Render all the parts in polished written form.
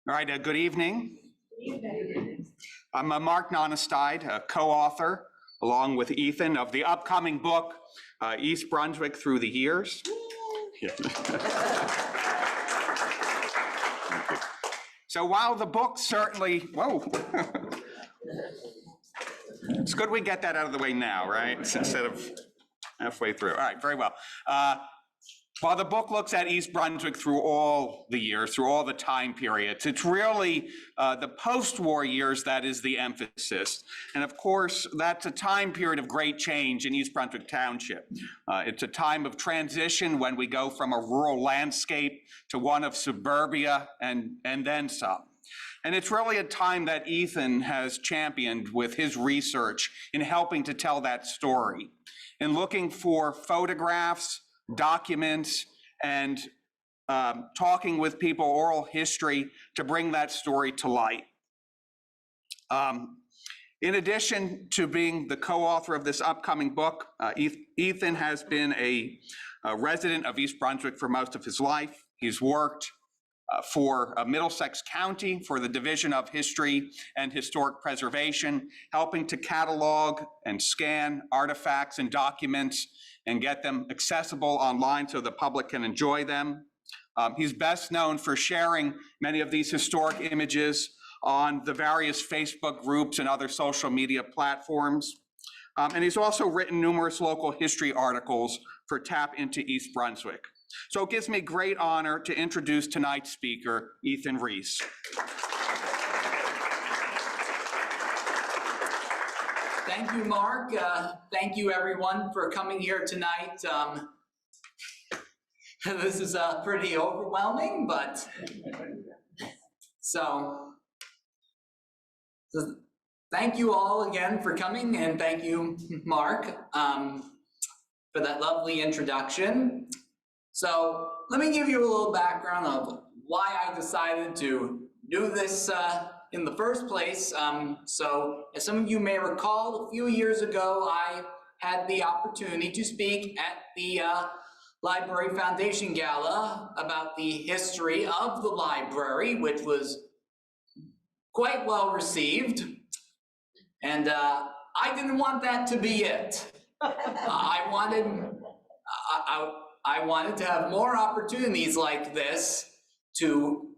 All right, good evening. I'm Mark Nonestide, a co-author, along with Ethan, of the upcoming book, East Brunswick Through the Years. So while the book certainly, whoa, it's good we get that out of the way now, right? Instead of halfway through. All right, very well. While the book looks at East Brunswick through all the years, through all the time periods, it's really the post-war years that is the emphasis. And of course, that's a time period of great change in East Brunswick Township. It's a time of transition when we go from a rural landscape to one of suburbia and then some. And it's really a time that Ethan has championed with his research in helping to tell that story, in looking for photographs, documents, and talking with people, oral history, to bring that story to light. In addition to being the co-author of this upcoming book, Ethan has been a resident of East Brunswick for most of his life. He's worked for Middlesex County for the Division of History and Historic Preservation, helping to catalog and scan artifacts and documents and get them accessible online so the public can enjoy them. He's best known for sharing many of these historic images on the various Facebook groups and other social media platforms. And he's also written numerous local history articles for Tap into East Brunswick. So it gives me great honor to introduce tonight's speaker, Ethan Reiss. Thank you, Mark. Thank you, everyone, for coming here tonight. This is pretty overwhelming, but so thank you all again for coming, and thank you, Mark, for that lovely introduction. So let me give you a little background of why I decided to do this in the first place. So as some of you may recall, a few years ago, I had the opportunity to speak at the Library Foundation Gala about the history of the library, which was quite well received. And I didn't want that to be it. I wanted to have more opportunities like this to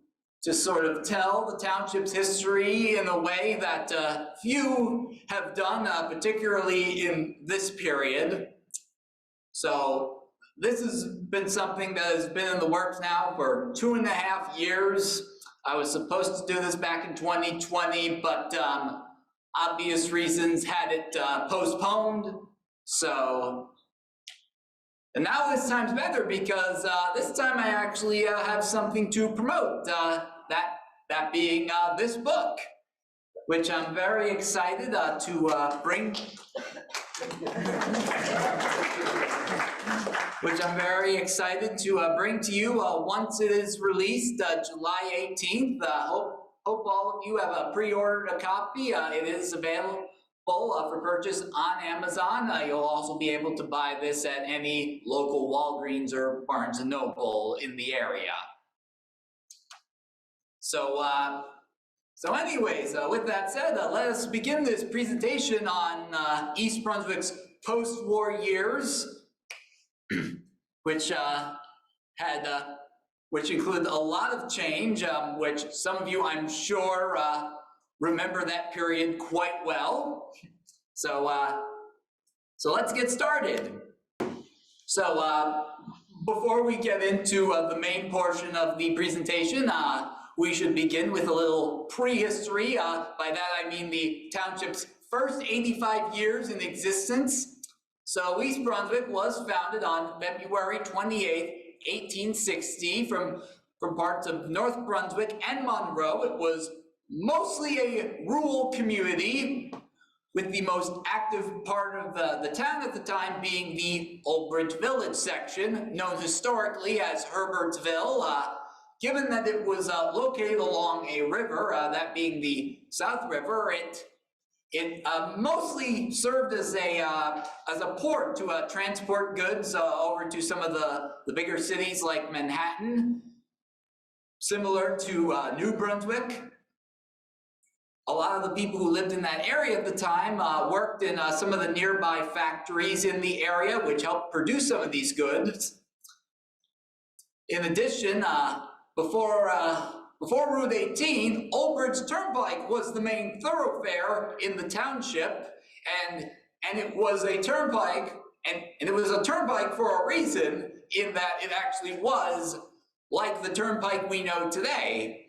sort of tell the township's history in a way that few have done, particularly in this period. So this has been something that has been in the works now for 2.5 years. I was supposed to do this back in 2020, but obvious reasons had it postponed. So, and now this time's better because this time I actually have something to promote, that being this book, which I'm very excited to bring. Which I'm very excited to bring to you once it is released, July 18th. Hope all of you have pre-ordered a copy. It is available for purchase on Amazon. You'll also be able to buy this at any local Walgreens or Barnes & Noble in the area. So anyways, with that said, let us begin this presentation on East Brunswick's post-war years, which included a lot of change, which some of you, I'm sure, remember that period quite well. So let's get started. So before we get into the main portion of the presentation, we should begin with a little prehistory. By that I mean the township's first 85 years in existence. So East Brunswick was founded on February 28, 1860 from parts of North Brunswick and Monroe. It was mostly a rural community, with the most active part of the town at the time being the Old Bridge Village section, known historically as Herbertsville. Given that it was located along a river, that being the South River, it mostly served as a port to transport goods over to some of the bigger cities like Manhattan. similar to New Brunswick. A lot of the people who lived in that area at the time worked in some of the nearby factories in the area, which helped produce some of these goods. In addition, before Route 18, Old Bridge Turnpike was the main thoroughfare in the township, and it was a turnpike, and it was a turnpike for a reason, in that it actually was like the turnpike we know today.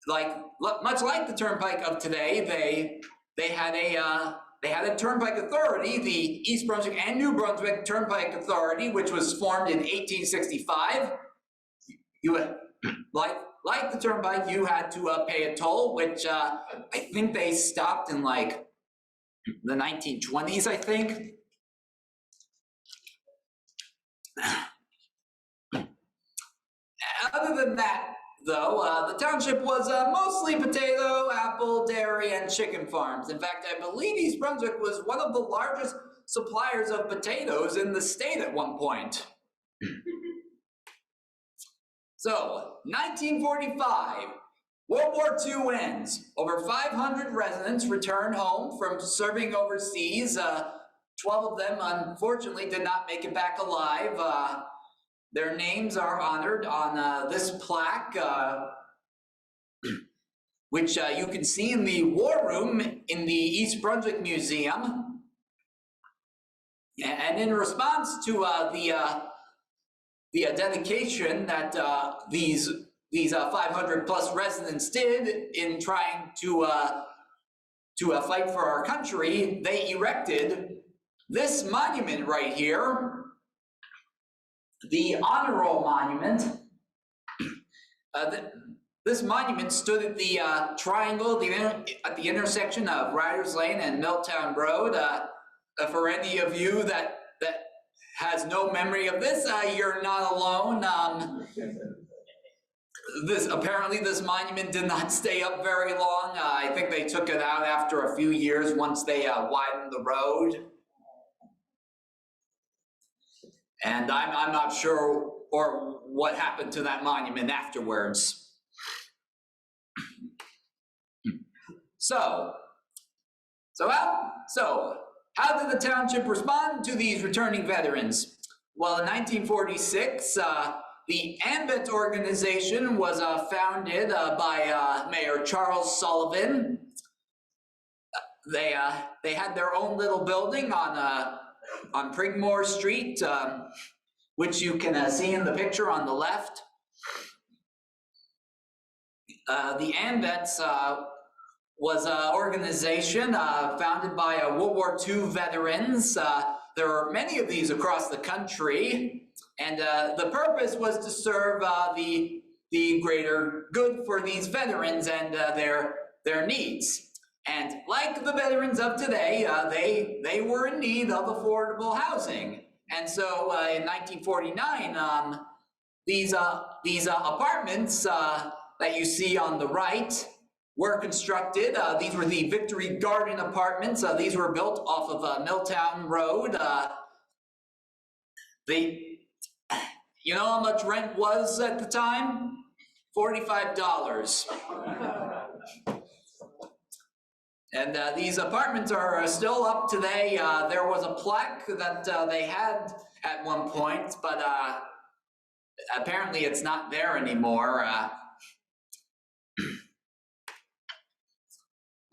Much like the turnpike of today, they had a turnpike authority, the East Brunswick and New Brunswick Turnpike Authority, which was formed in 1865. Like the turnpike, you had to pay a toll, which I think they stopped in like the 1920s, I think. Other than that, though, the township was mostly potato, apple, dairy, and chicken farms. In fact, I believe East Brunswick was one of the largest suppliers of potatoes in the state at one point. So, 1945, World War II ends. Over 500 residents returned home from serving overseas. 12 of them, unfortunately, did not make it back alive. Their names are honored on this plaque, which you can see in the War Room in the East Brunswick Museum. And in response to the dedication that these 500 plus residents did in trying to fight for our country, they erected this monument right here. The Honor Roll Monument. This monument stood at the triangle at the intersection of Riders Lane and Milltown Road. For any of you that has no memory of this, you're not alone. Apparently this monument did not stay up very long. I think they took it out after a few years once they widened the road. And I'm not sure or what happened to that monument afterwards. So how did the township respond to these returning veterans? Well, in 1946, the AMVETS organization was founded by Mayor Charles Sullivan. They had their own little building on Prigmore Street, which you can see in the picture on the left. The AMVETS was an organization founded by World War II veterans. There are many of these across the country, and the purpose was to serve the greater good for these veterans and their needs. And like the veterans of today, they were in need of affordable housing. And so in 1949, these apartments that you see on the right were constructed. These were the Victory Garden apartments. These were built off of Milltown Road. You know how much rent was at the time? $45. And these apartments are still up today. There was a plaque that they had at one point, but apparently it's not there anymore.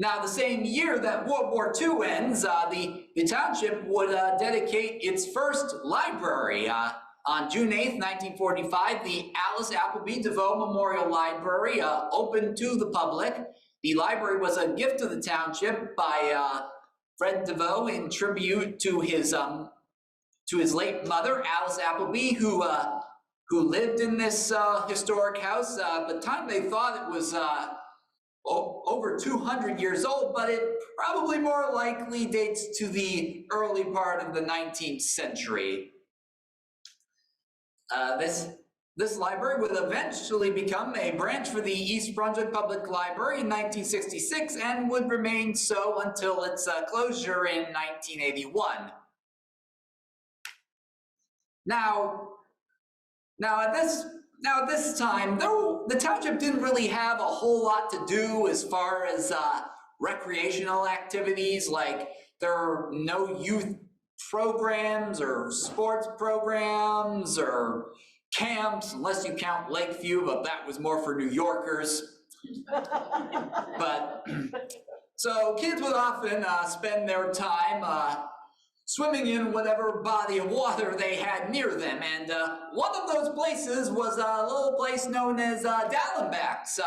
Now, the same year that World War II ends, the township would dedicate its first library. On June 8th, 1945, the Alice Appleby DeVoe Memorial Library opened to the public. The library was a gift to the township by Fred DeVoe in tribute to his late mother, Alice Appleby, who lived in this historic house. At the time, they thought it was over 200 years old, but it probably more likely dates to the early part of the 19th century. This library would eventually become a branch for the East Brunswick Public Library in 1966 and would remain so until its closure in 1981. Now at Now this time, though the township didn't really have a whole lot to do as far as recreational activities, like there are no youth programs or sports programs or camps, unless you count Lakeview, but that was more for New Yorkers. But so kids would often spend their time swimming in whatever body of water they had near them. And one of those places was a little place known as Dallenbach's.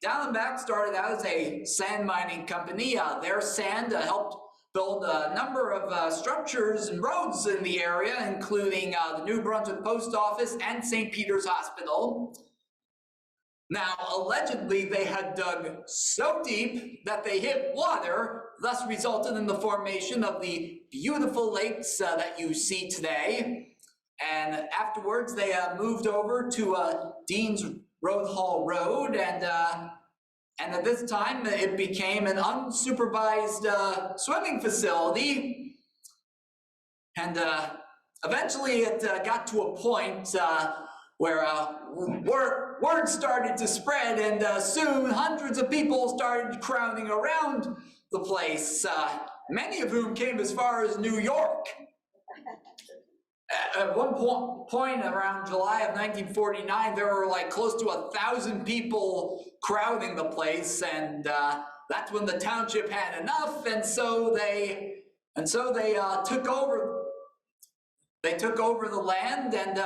Dallenbach started out as a sand mining company. Their sand helped build a number of structures and roads in the area, including the New Brunswick Post Office and St. Peter's Hospital. Now, allegedly, they had dug so deep that they hit water, thus resulted in the formation of the beautiful lakes that you see today. And afterwards, they moved over to Dean's Road Hall Road, and at this time, it became an unsupervised swimming facility. And eventually, it got to a point where word started to spread, and soon hundreds of people started crowding around the place, many of whom came as far as New York. At one point around July of 1949, there were like close to 1,000 people crowding the place, and that's when the township had enough, and so they took over. They took over the land, and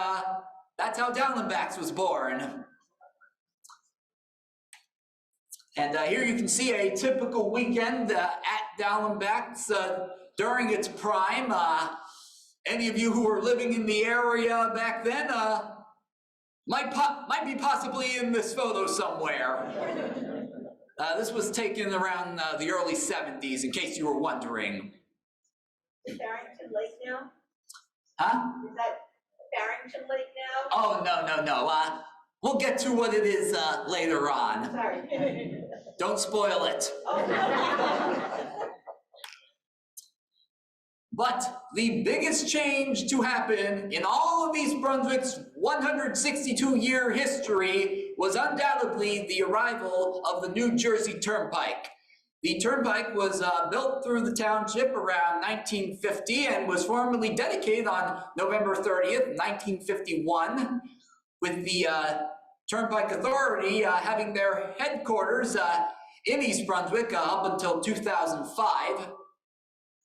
that's how Dallenbach's was born. And here you can see a typical weekend at Dallenbach's during its prime. Any of you who were living in the area back then might be possibly in this photo somewhere. This was taken around the early 70s, in case you were wondering. Is Barrington Lake now? Huh? Is that Barrington Lake now? Oh, no. We'll get to what it is later on. Sorry. Don't spoil it. But the biggest change to happen in all of East Brunswick's 162-year history was undoubtedly the arrival of the New Jersey Turnpike. The turnpike was built through the township around 1950 and was formally dedicated on November 30th, 1951, with the Turnpike Authority having their headquarters in East Brunswick up until 2005.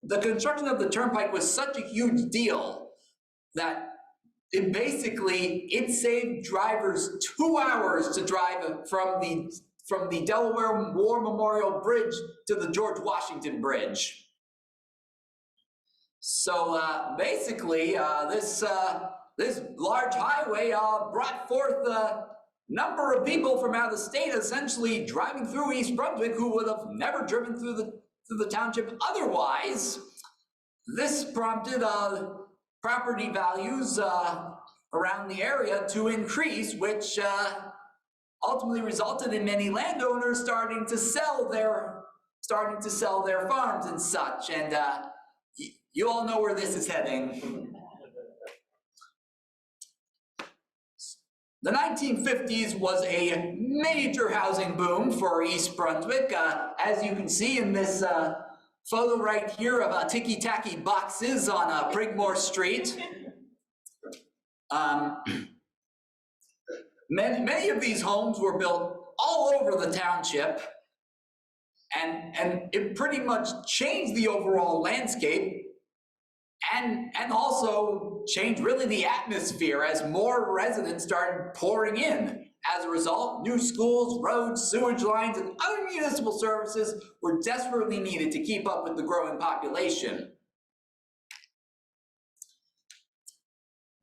The construction of the turnpike was such a huge deal that it saved drivers 2 hours to drive from the Delaware War Memorial Bridge to the George Washington Bridge. So basically, this large highway brought forth a number of people from out of state essentially driving through East Brunswick who would have never driven through the township otherwise. This prompted property values around the area to increase, which ultimately resulted in many landowners starting to sell their farms and such. And you all know where this is heading. The 1950s was a major housing boom for East Brunswick, as you can see in this photo right here of ticky-tacky boxes on Brigmore Street. Many of these homes were built all over the township, and it pretty much changed the overall landscape and also changed really the atmosphere as more residents started pouring in. As a result, new schools, roads, sewage lines, and other municipal services were desperately needed to keep up with the growing population.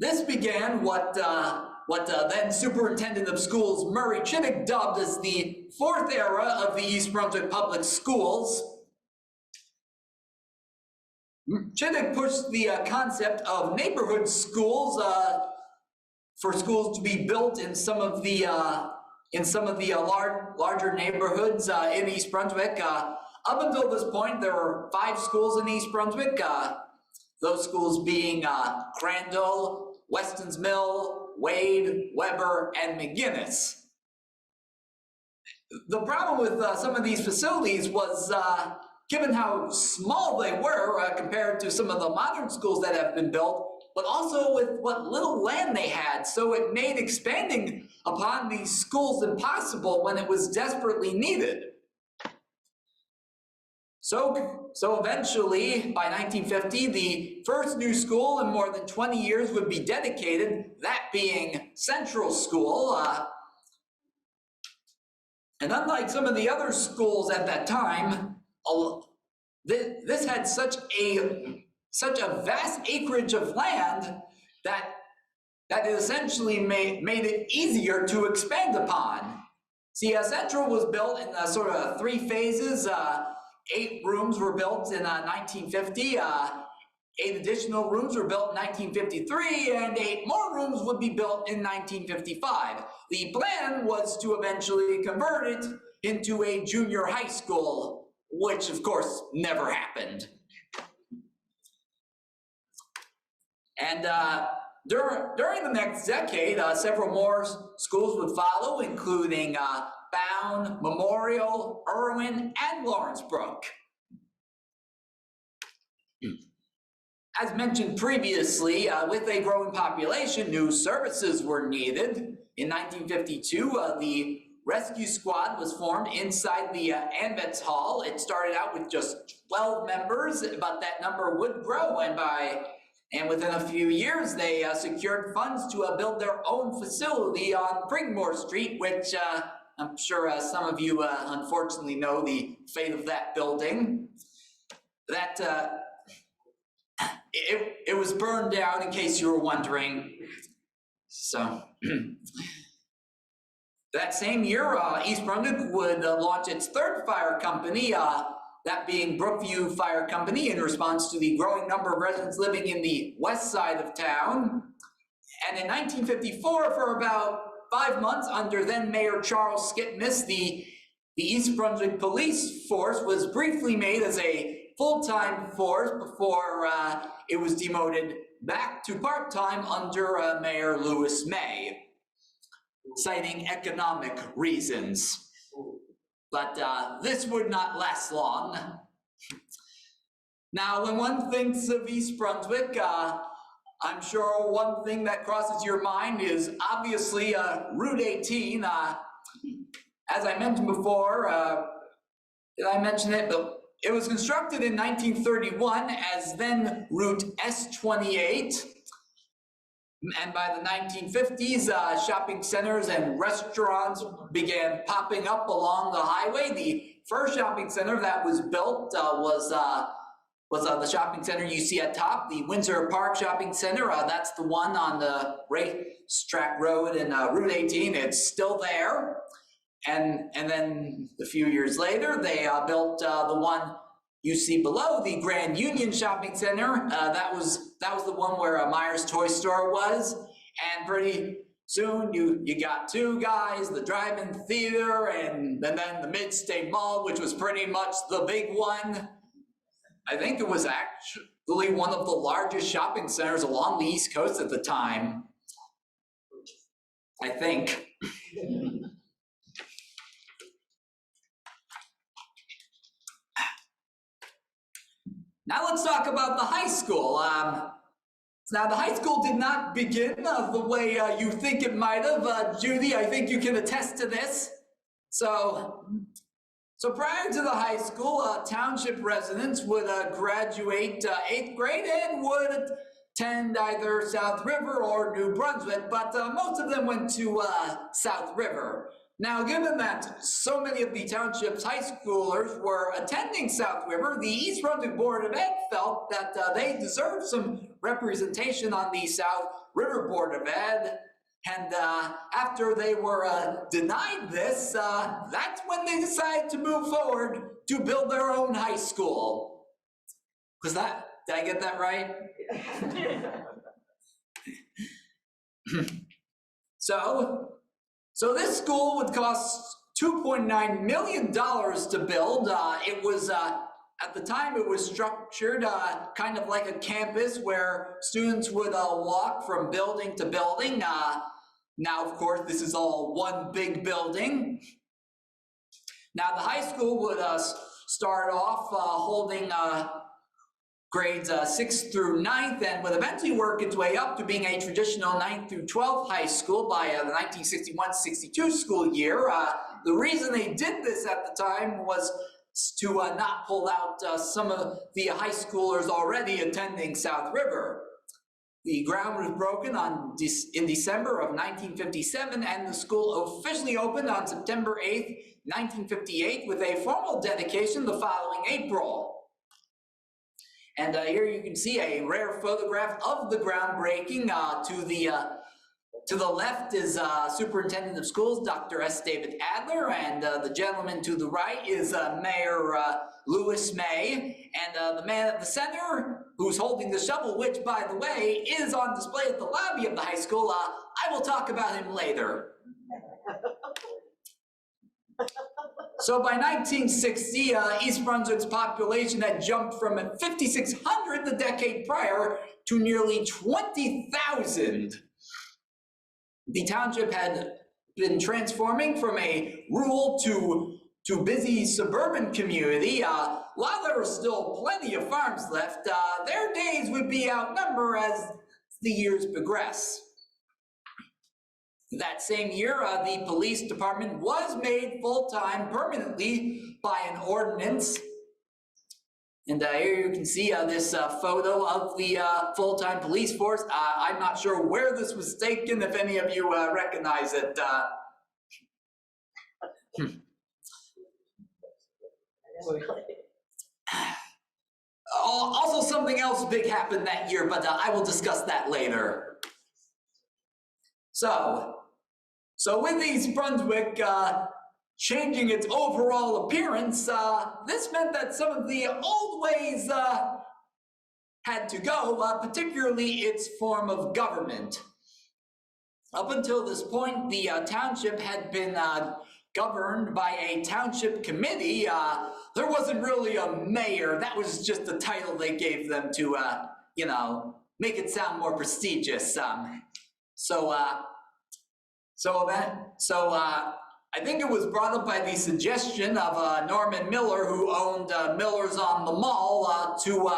This began what then Superintendent of Schools Murray Civic dubbed as the fourth era of the East Brunswick Public Schools. Civic pushed the concept of neighborhood schools for schools to be built in some of the larger neighborhoods in East Brunswick. Up until this point, there were 5 schools in East Brunswick. Those schools being Crandall, Weston's Mill, Wade, Weber, and McGinnis. The problem with some of these facilities was, given how small they were compared to some of the modern schools that have been built, but also with what little land they had, so it made expanding upon these schools impossible when it was desperately needed. So eventually, by 1950, the first new school in more than 20 years would be dedicated, that being Central School. And unlike some of the other schools at that time, this had such a vast acreage of land that it essentially made it easier to expand upon. See, Central was built in sort of 3 phases. 8 rooms were built in 1950, 8 additional rooms were built in 1953, and 8 more rooms would be built in 1955. The plan was to eventually convert it into a junior high school, which of course never happened. And during the next decade, several more schools would follow, including Bound, Memorial, Irwin, and Lawrencebrook. As mentioned previously, with a growing population, new services were needed. In 1952, the rescue squad was formed inside the AMVETS hall. It started out with just 12 members, but that number would grow, and within a few years, they secured funds to build their own facility on Pringmore Street, which I'm sure some of you unfortunately know the fate of that building. That it was burned down, in case you were wondering. So that same year, East Brunswick would launch its 3rd fire company, that being Brookview Fire Company, in response to the growing number of residents living in the west side of town. And in 1954, for about 5 months under then Mayor Charles Skipnis, the East Brunswick Police Force was briefly made as a full-time force before it was demoted back to part-time under Mayor Lewis May, citing economic reasons. But this would not last long. Now, when one thinks of East Brunswick, I'm sure one thing that crosses your mind is obviously Route 18. As I mentioned before, did I mention it? But it was constructed in 1931 as then Route S28. And by the 1950s, shopping centers and restaurants began popping up along the highway. The first shopping center that was built was the shopping center you see at top, the Windsor Park Shopping Center. That's the one on the Racetrack Road and Route 18. It's still there. And then a few years later, they built the one you see below, the Grand Union Shopping Center. That was the one where Myers Toy Store was. And pretty soon you got Two Guys, the drive-in theater, and then the Mid-State Mall, which was pretty much the big one. I think it was actually one of the largest shopping centers along the East Coast at the time. I think. Now let's talk about the high school. Now the high school did not begin the way you think it might have. Judy, I think you can attest to this. So prior to the high school, township residents would graduate 8th grade and would attend either South River or New Brunswick, but most of them went to South River. Now, given that so many of the township's high schoolers were attending South River, the East Brunswick Board of Ed felt that they deserved some representation on the South River Board of Ed. And after they were denied this, that's when they decided to move forward to build their own high school. Did I get that right? So this school would cost $2.9 million to build. It was, at the time, it was structured kind of like a campus where students would walk from building to building. Now, of course, this is all one big building. Now, the high school would start off holding grades 6th through 9th and would eventually work its way up to being a traditional 9th through 12th high school by the 1961-62 school year. The reason they did this at the time was to not pull out some of the high schoolers already attending South River. The ground was broken in December of 1957, and the school officially opened on September 8th, 1958, with a formal dedication the following April. And here you can see a rare photograph of the groundbreaking. To the left is Superintendent of Schools, Dr. S. David Adler, and the gentleman to the right is Mayor Lewis May, and the man at the center who's holding the shovel, which, by the way, is on display at the lobby of the high school. I will talk about him later. So by 1960, East Brunswick's population had jumped from 5,600 the decade prior to nearly 20,000. The township had been transforming from a rural to busy suburban community. While there were still plenty of farms left, their days would be outnumbered as the years progress. That same year, the police department was made full-time permanently by an ordinance. And here you can see this photo of the full-time police force. I'm not sure where this was taken, if any of you recognize it. Also, something else big happened that year, but I will discuss that later. So with East Brunswick changing its overall appearance, this meant that some of the old ways had to go, particularly its form of government. Up until this point, the township had been governed by a township committee. There wasn't really a mayor. That was just a title they gave them to, you know, make it sound more prestigious. I think it was brought up by the suggestion of Norman Miller, who owned Miller's on the Mall, to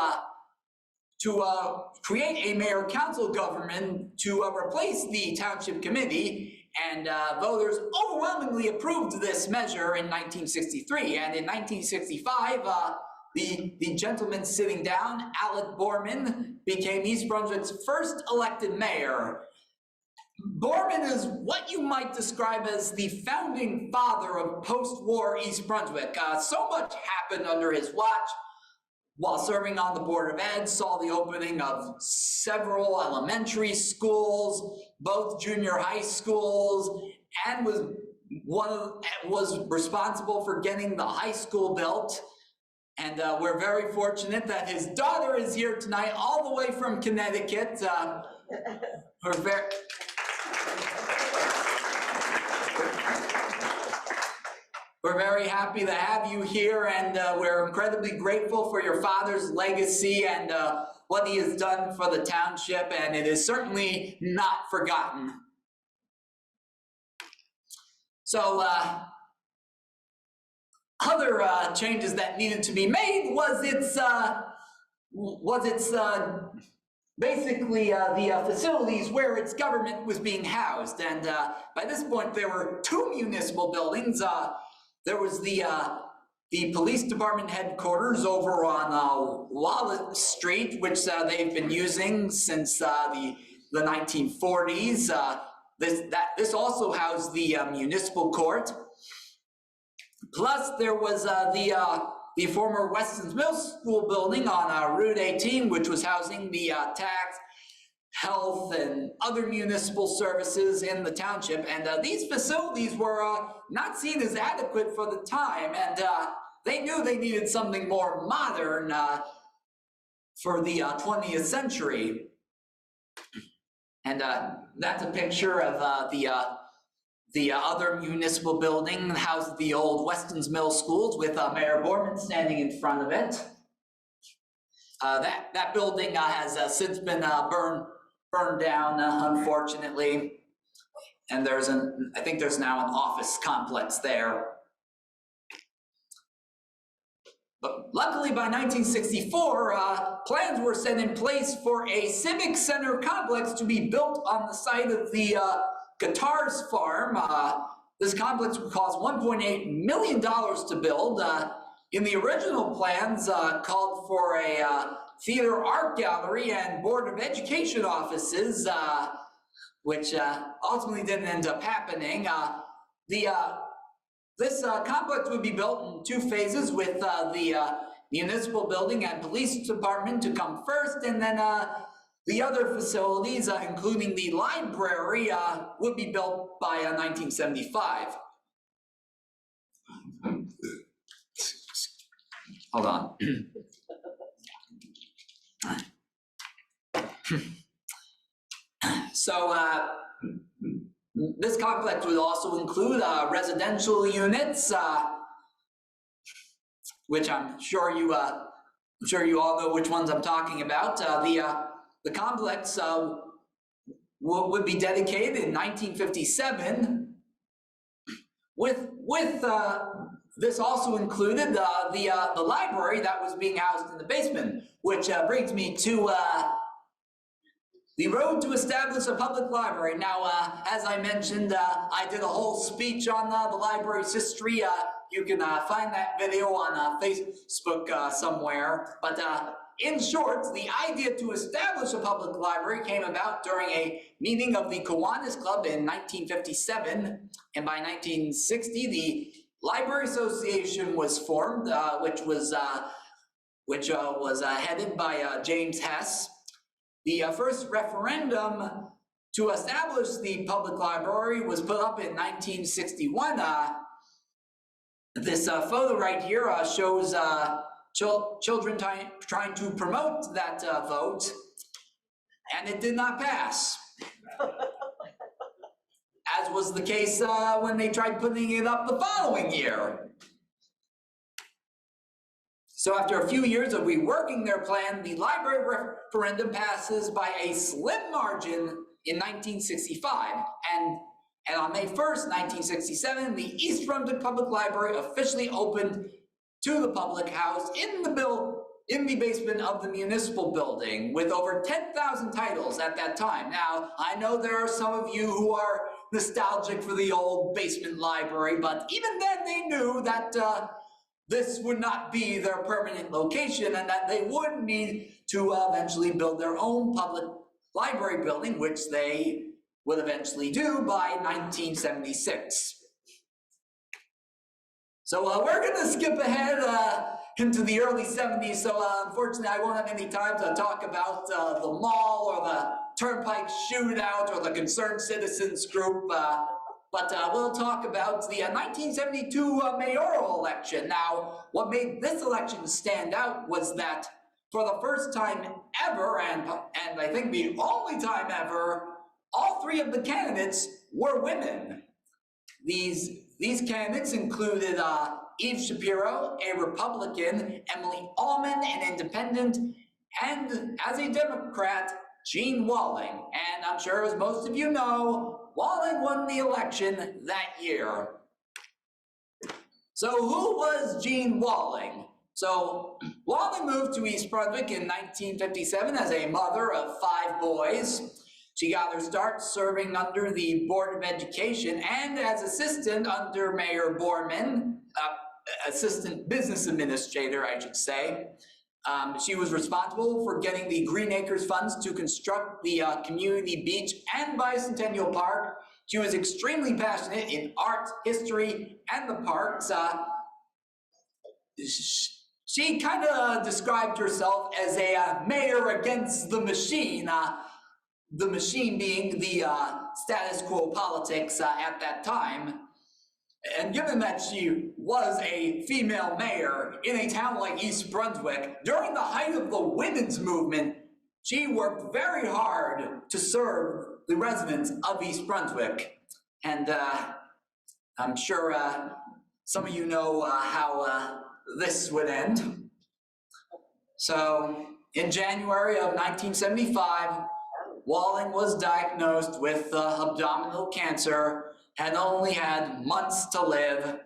create a mayor-council government to replace the township committee, and voters overwhelmingly approved this measure in 1963. And in 1965, the gentleman sitting down, Alec Borman, became East Brunswick's first elected mayor. Borman is what you might describe as the founding father of post-war East Brunswick. So much happened under his watch. While serving on the Board of Ed, saw the opening of several elementary schools, both junior high schools, and was responsible for getting the high school built. And we're very fortunate that his daughter is here tonight, all the way from Connecticut. We're very happy to have you here, and we're incredibly grateful for your father's legacy and what he has done for the township, and it is certainly not forgotten. So, other changes that needed to be made was basically the facilities where its government was being housed. And by this point, there were two municipal buildings. There was the police department headquarters over on Wallet Street, which they've been using since the 1940s. This also housed the municipal court. Plus, there was the former Weston's Mill School building on Route 18, which was housing the tax, health, and other municipal services in the township. And these facilities were not seen as adequate for the time, and they knew they needed something more modern for the 20th century. And that's a picture of the other municipal building housed the old Weston's Mill Schools with Mayor Borman standing in front of it. That building has since been burned down, unfortunately. And I think there's now an office complex there. But luckily by 1964, plans were set in place for a civic center complex to be built on the site of the Guitars farm. This complex would cost $1.8 million to build. In the original plans, called for a theater art gallery and Board of Education offices, which ultimately didn't end up happening. This complex would be built in 2 phases, with the Municipal Building and Police Department to come first, and then the other facilities, including the library, would be built by 1975. Hold on. So, this complex would also include residential units, which I'm sure you all know which ones I'm talking about. The complex would be dedicated in 1957. With this also included the library that was being housed in the basement, which brings me to the road to establish a public library. Now, as I mentioned, I did a whole speech on the library's history. You can find that video on Facebook somewhere. But in short, the idea to establish a public library came about during a meeting of the Kiwanis Club in 1957. And by 1960, the Library Association was formed, which was headed by James Hess. The first referendum to establish the public library was put up in 1961. This photo right here shows children trying to promote that vote, and it did not pass. As was the case when they tried putting it up the following year. So after a few years of reworking their plan, the library referendum passes by a slim margin in 1965. And on May 1st, 1967, the East Brunswick Public Library officially opened to the public house in the basement of the Municipal Building, with over 10,000 titles at that time. Now, I know there are some of you who are nostalgic for the old basement library, but even then they knew that this would not be their permanent location, and that they would need to eventually build their own public library building, which they would eventually do by 1976. So we're going to skip ahead into the early 70s, so unfortunately I won't have any time to talk about the mall or the Turnpike shootout or the Concerned Citizens group. But we'll talk about the 1972 mayoral election. Now, what made this election stand out was that for the first time ever, and I think the only time ever, all 3 of the candidates were women. These candidates included Eve Shapiro, a Republican, Emily Allman, an independent, and as a Democrat, Jean Walling. And I'm sure, as most of you know, Walling won the election that year. So who was Jean Walling? So Walling moved to East Brunswick in 1957 as a mother of 5 boys. She got her start serving under the Board of Education and as assistant under Mayor Borman, assistant business administrator, I should say. She was responsible for getting the Green Acres funds to construct the community beach and Bicentennial Park. She was extremely passionate in art, history, and the parks. She kind of described herself as a mayor against the machine being the status quo politics at that time. And given that she was a female mayor in a town like East Brunswick, during the height of the women's movement, she worked very hard to serve the residents of East Brunswick. And I'm sure some of you know how this would end. So in January of 1975, Walling was diagnosed with abdominal cancer and only had months to live.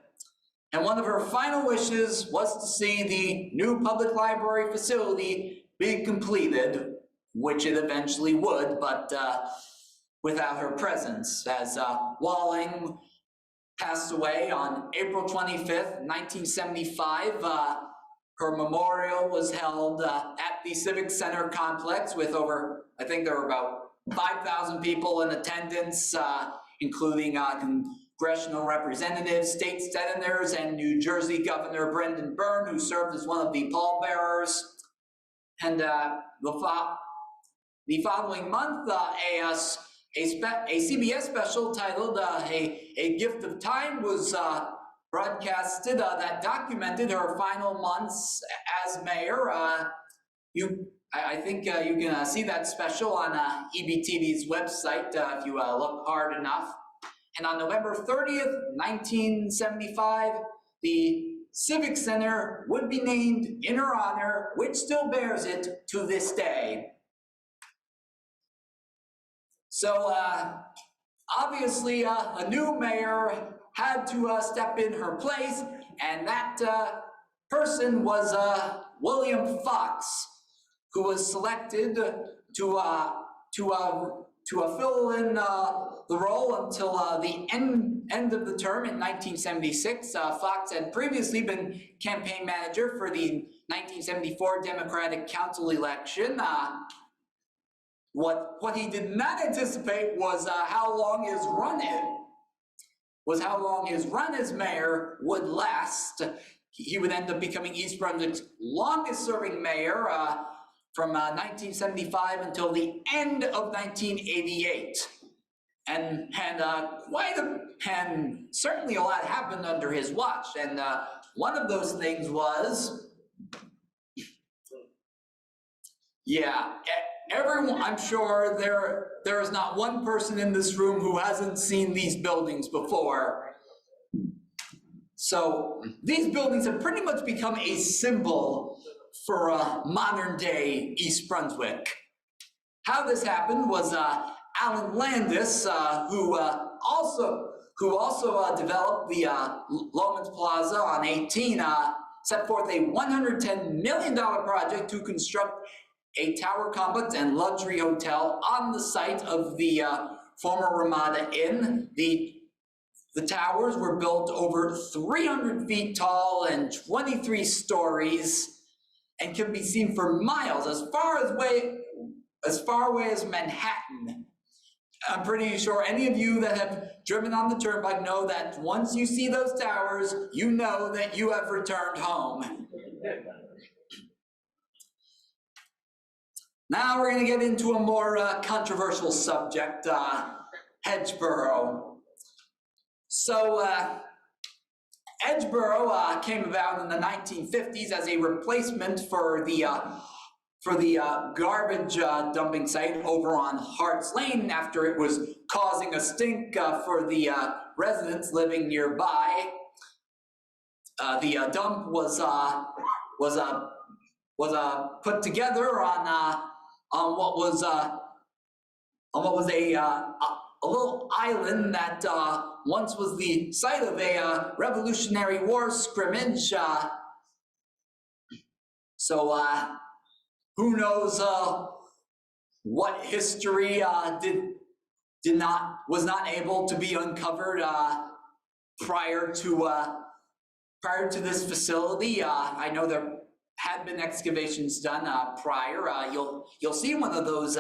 And one of her final wishes was to see the new public library facility be completed, which it eventually would, but without her presence, as Walling passed away on April 25th, 1975. Her memorial was held at the Civic Center complex with over, I think there were about 5,000 people in attendance, including congressional representatives, state senators, and New Jersey Governor Brendan Byrne, who served as one of the pallbearers. And the following month, a CBS special titled A Gift of Time was broadcasted that documented her final months as mayor. I think you can see that special on EBTV's website if you look hard enough. And on November 30th, 1975, the Civic Center would be named in her honor, which still bears it to this day. So obviously a new mayor had to step in her place, and that person was William Fox, who was selected to fill in the role until the end of the term in 1976. Fox had previously been campaign manager for the 1974 Democratic Council election. What he did not anticipate was how long his run as mayor would last. He would end up becoming East Brunswick's longest serving mayor from 1975 until the end of 1988. And certainly a lot happened under his watch. And one of those things was, everyone, I'm sure there is not one person in this room who hasn't seen these buildings before. So these buildings have pretty much become a symbol for modern day East Brunswick. How this happened was Alan Landis, who also developed the Loman's Plaza on 18, set forth a $110 million project to construct a tower complex and luxury hotel on the site of the former Ramada Inn. The towers were built over 300 feet tall and 23 stories and can be seen for miles as far away as Manhattan. I'm pretty sure any of you that have driven on the turnpike know that once you see those towers, you know that you have returned home. Now we're going to get into a more controversial subject, Edgeboro. So Edgeboro came about in the 1950s as a replacement for the garbage dumping site over on Harts Lane after it was causing a stink for the residents living nearby. The dump was put together on what was a little island that once was the site of a Revolutionary War scrimmage. So who knows what history was not able to be uncovered prior to this facility. I know there had been excavations done prior. You'll see one of those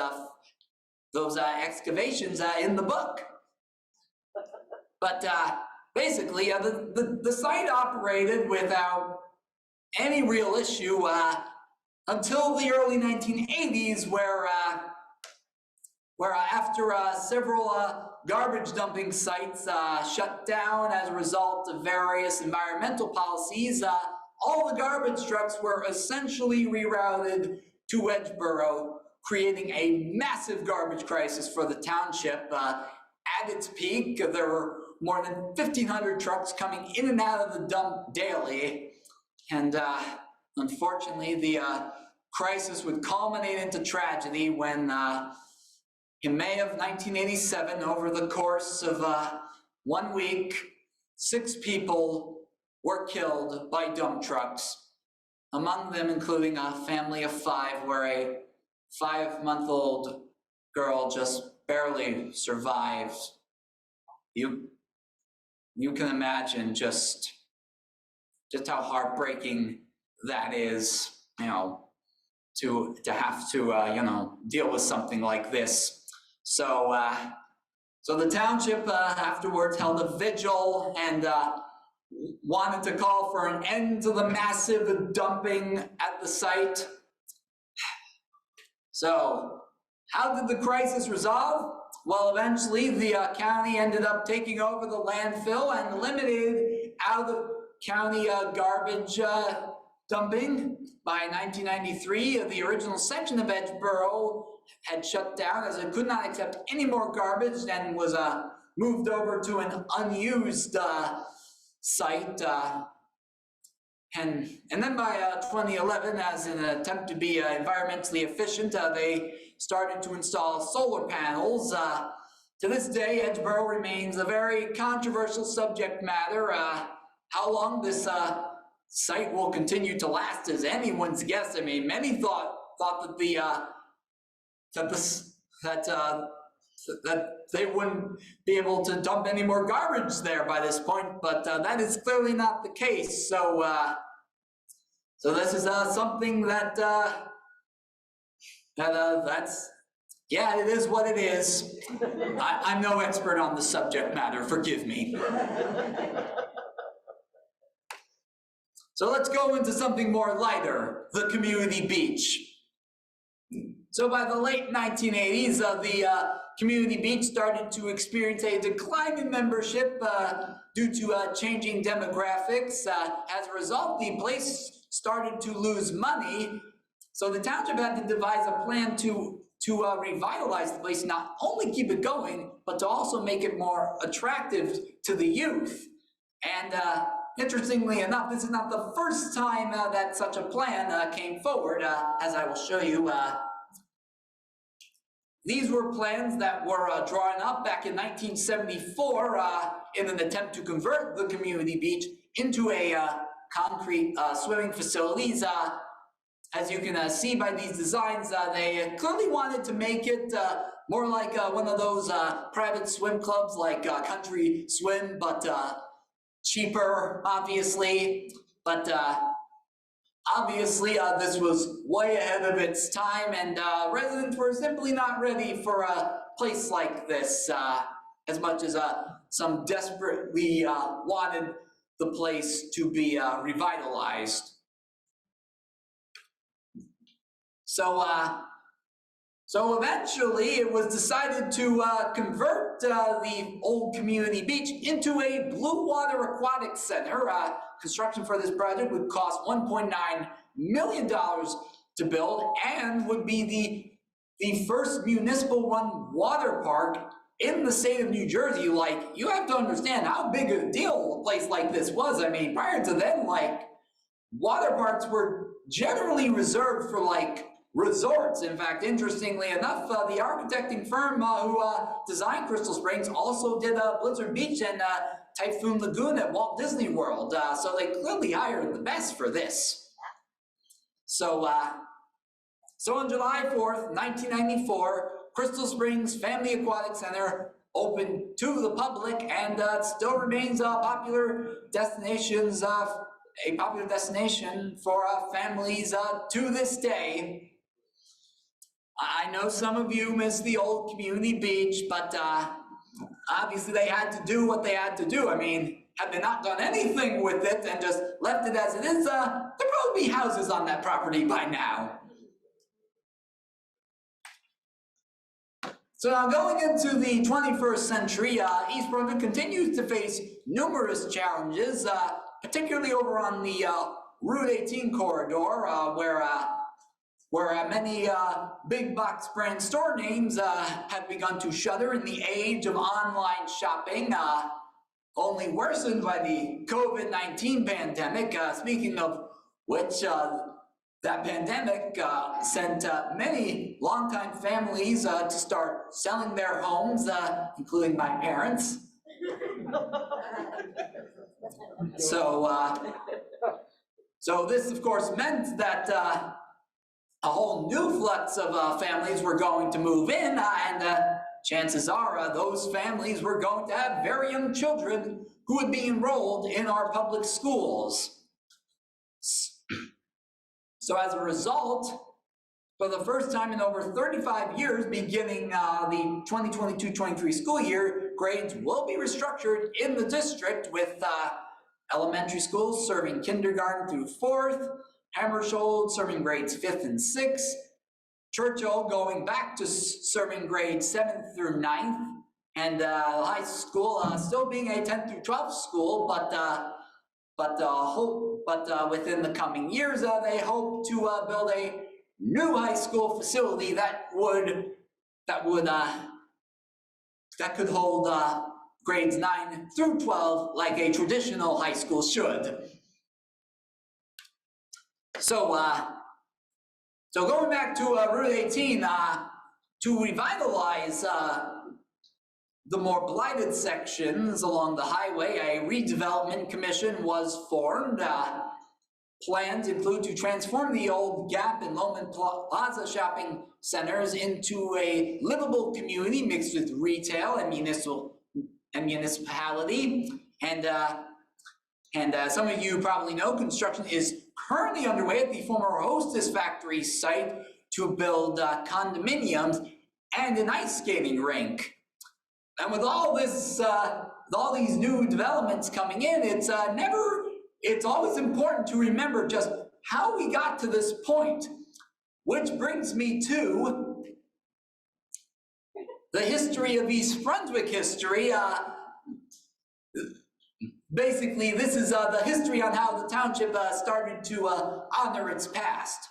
excavations in the book. But basically, the site operated without any real issue until the early 1980s, where after several garbage dumping sites shut down as a result of various environmental policies, all the garbage trucks were essentially rerouted to Edgeboro, creating a massive garbage crisis for the township. At its peak, there were more than 1,500 trucks coming in and out of the dump daily. And unfortunately, the crisis would culminate into tragedy when In May of 1987, over the course of 1 week, 6 people were killed by dump trucks, among them including a family of 5 where a 5-month-old girl just barely survived. You can imagine just how heartbreaking that is, you know, to have to, deal with something like this. So the township afterwards held a vigil and wanted to call for an end to the massive dumping at the site. So, how did the crisis resolve? Well, eventually the county ended up taking over the landfill and limited out-of-county garbage dumping. By 1993, the original section of Edgeboro had shut down as it could not accept any more garbage and was moved over to an unused site. And then by 2011, as an attempt to be environmentally efficient, they started to install solar panels. To this day, Edgeboro remains a very controversial subject matter. How long this site will continue to last is anyone's guess. I mean, many thought that they wouldn't be able to dump any more garbage there by this point, but that is clearly not the case. So, so this is something that that's, yeah, it is what it is. I'm no expert on the subject matter, forgive me. So let's go into something more lighter, the community beach. So by the late 1980s, the community beach started to experience a decline in membership due to changing demographics. As a result, the place started to lose money. So the township had to devise a plan to revitalize the place, not only keep it going, but to also make it more attractive to the youth. And interestingly enough, this is not the first time that such a plan came forward, as I will show you. These were plans that were drawn up back in 1974 in an attempt to convert the community beach into a concrete swimming facilities. As you can see by these designs, they clearly wanted to make it more like one of those private swim clubs like Country Swim, but cheaper, obviously. But obviously, this was way ahead of its time, and residents were simply not ready for a place like this, as much as some desperately wanted the place to be revitalized. So eventually it was decided to convert the old community beach into a blue water aquatic center. Construction for this project would cost $1.9 million to build and would be the first municipal run water park in the state of New Jersey. Like, you have to understand how big a deal a place like this was. I mean, prior to then, like, water parks were generally reserved for like resorts. In fact, interestingly enough, the architecting firm who designed Crystal Springs also did Blizzard Beach and Typhoon Lagoon at Walt Disney World. So they clearly hired the best for this. So on July 4th, 1994, Crystal Springs Family Aquatic Center opened to the public, and it still remains a popular destination for families to this day. I know some of you miss the old community beach, but obviously they had to do what they had to do. I mean, had they not done anything with it and just left it as it is, there'd probably be houses on that property by now. So now going into the 21st century, East Brunswick continues to face numerous challenges, particularly over on the Route 18 corridor, where many big box brand store names have begun to shutter in the age of online shopping, only worsened by the COVID-19 pandemic. Speaking of which, that pandemic sent many longtime families to start selling their homes, including my parents. So this, of course, meant that a whole new flux of families were going to move in, and chances are those families were going to have very young children who would be enrolled in our public schools. So as a result, for the first time in over 35 years, beginning the 2022-23 school year, grades will be restructured in the district, with elementary schools serving kindergarten through 4th, Hammersholt serving grades 5th and 6th, Churchill going back to serving grades 7th through 9th, and high school still being a 10th through 12th school, but within the coming years, they hope to build a new high school facility that could hold grades 9 through 12 like a traditional high school should. So going back to Route 18, to revitalize the more blighted sections along the highway, a redevelopment commission was formed. Plans include to transform the old Gap and Loman Plaza shopping centers into a livable community mixed with retail and municipality. And some of you probably know construction is currently underway at the former Hostess factory site to build condominiums and an ice skating rink. And with all this, with all these new developments coming in, it's always important to remember just how we got to this point, which brings me to the history of East Brunswick history. Basically, this is the history on how the township started to honor its past.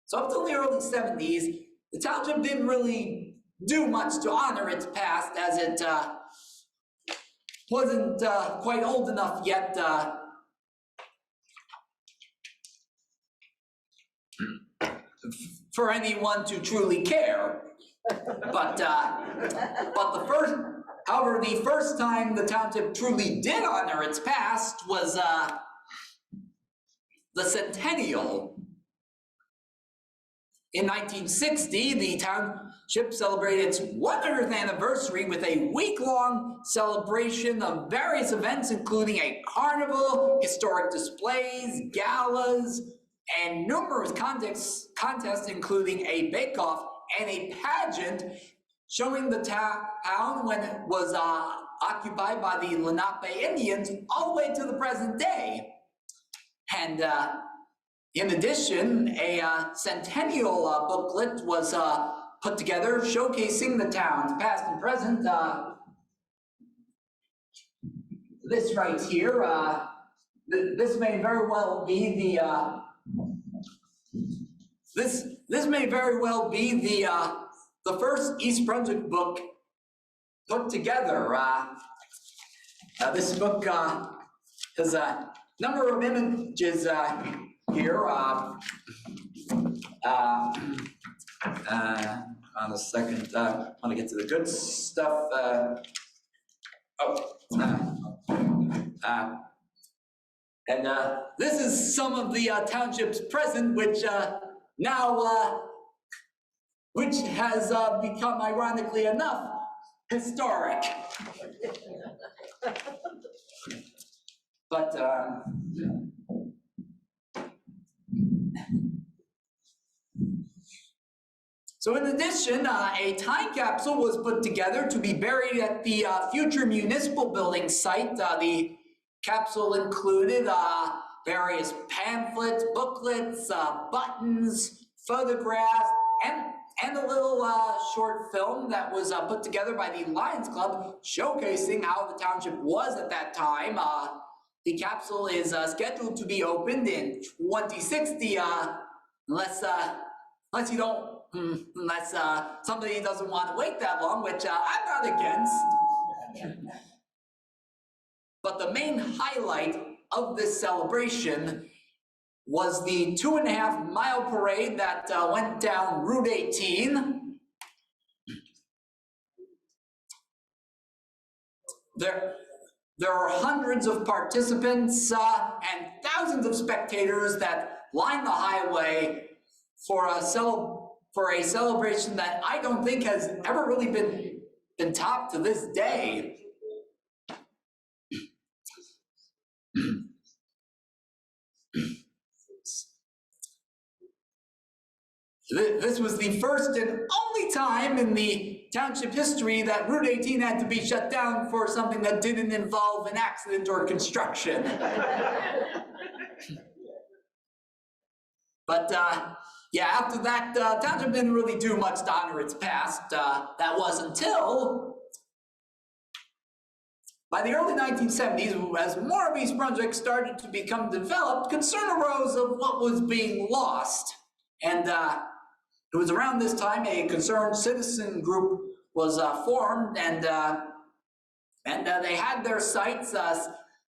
So up till the early 70s, the township didn't really do much to honor its past, as it wasn't quite old enough yet for anyone to truly care. But the first time the township truly did honor its past was the Centennial. In 1960, the township celebrated its 100th anniversary with a week-long celebration of various events, including a carnival, historic displays, galas, and numerous contests, including a bake-off and a pageant showing the town when it was occupied by the Lenape Indians all the way to the present day. And in addition, a Centennial booklet was put together showcasing the town's past and present. This right here, this may very well be this may very well be the first East Brunswick book put together. This book has a number of images here. On a second, I want to get to the good stuff. And this is some of the township's present, which which has become, ironically enough, historic. But so in addition, a time capsule was put together to be buried at the future Municipal Buildings site. The capsule included various pamphlets, booklets, buttons, photographs, and a little short film that was put together by the Lions Club showcasing how the township was at that time. The capsule is scheduled to be opened in 2060, unless somebody doesn't want to wait that long, which I'm not against. But the main highlight of this celebration was the 2.5-mile parade that went down Route 18. There are hundreds of participants and thousands of spectators that line the highway for a celebration that I don't think has ever really been topped to this day. This was the first and only time in the township history that Route 18 had to be shut down for something that didn't involve an accident or construction. But yeah, after that, township didn't really do much to honor its past. That was until by the early 1970s, as more of East Brunswick started to become developed, concern arose of what was being lost. And it was around this time a concerned citizen group was formed, and they had their sights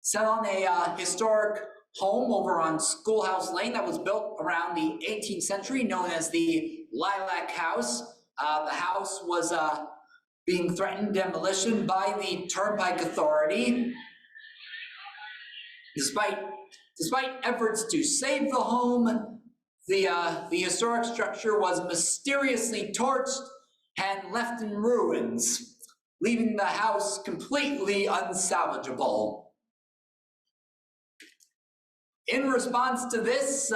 set on a historic home over on Schoolhouse Lane that was built around the 18th century, known as the Lilac House. The house was being threatened demolition by the Turnpike Authority. Despite efforts to save the home, the historic structure was mysteriously torched and left in ruins, leaving the house completely unsalvageable. In response to this,